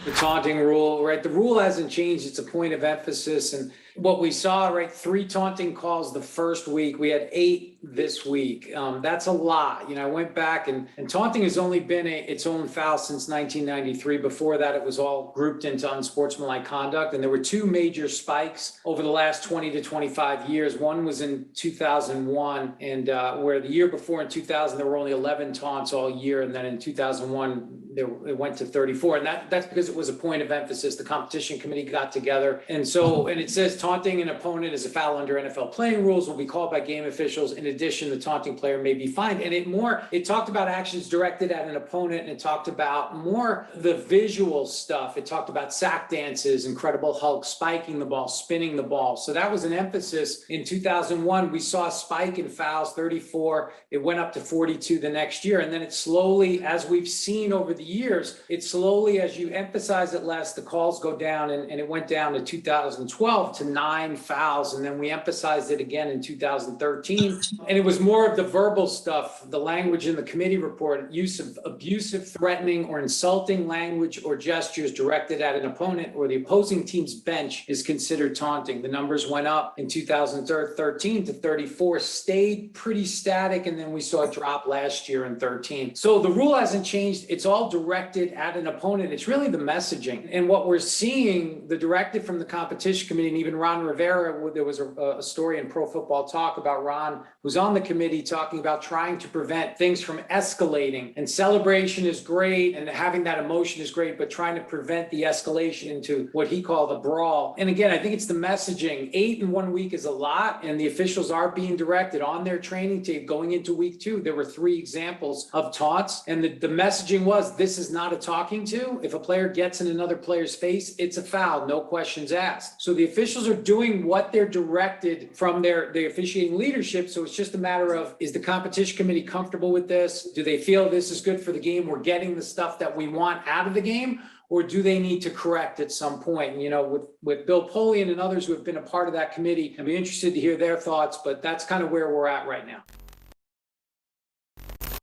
The taunting rule, right? The rule hasn't changed. It's a point of emphasis. And what we saw, right? 3 taunting calls the first week. We had 8 this week. That's a lot. I went back and taunting has only been its own foul since 1993. Before that, it was all grouped into unsportsmanlike conduct. And there were 2 major spikes over the last 20 to 25 years. One was in 2001, and where the year before in 2000, there were only 11 taunts all year. And then in 2001, it went to 34. And that's because it was a point of emphasis. The competition committee got together. And it says taunting an opponent is a foul under NFL playing rules, will be called by game officials. In addition, the taunting player may be fined. And it talked about actions directed at an opponent, and it talked about more the visual stuff. It talked about sack dances, Incredible Hulk, spiking the ball, spinning the ball. So that was an emphasis. In 2001, we saw a spike in fouls, 34. It went up to 42 the next year. And then it slowly, as we've seen over the years, it slowly, as you emphasize it less, the calls go down, and it went down to 2012 to 9 fouls. And then we emphasized it again in 2013. And it was more of the verbal stuff, the language in the committee report, use of abusive, threatening, or insulting language or gestures directed at an opponent or the opposing team's bench is considered taunting. The numbers went up in 2013 to 34, stayed pretty static, and then we saw a drop last year in 13. So the rule hasn't changed. It's all directed at an opponent. It's really the messaging. And what we're seeing, the directive from the competition committee, and even Ron Rivera, there was a story in Pro Football Talk about Ron, who's on the committee, talking about trying to prevent things from escalating. And celebration is great, and having that emotion is great, but trying to prevent the escalation into what he called a brawl. And again, I think it's the messaging. 8 in 1 week is a lot, and the officials are being directed on their training tape going into week 2. There were 3 examples of taunts, and the messaging was, this is not a talking to. If a player gets in another player's face, it's a foul, no questions asked. So the officials are doing what they're directed from the officiating leadership. So it's just a matter of, is the competition committee comfortable with this? Do they feel this is good for the game? We're getting the stuff that we want out of the game? Or do they need to correct at some point? And, with Bill Polian and others who have been a part of that committee, I'd be interested to hear their thoughts, but that's kind of where we're at right now.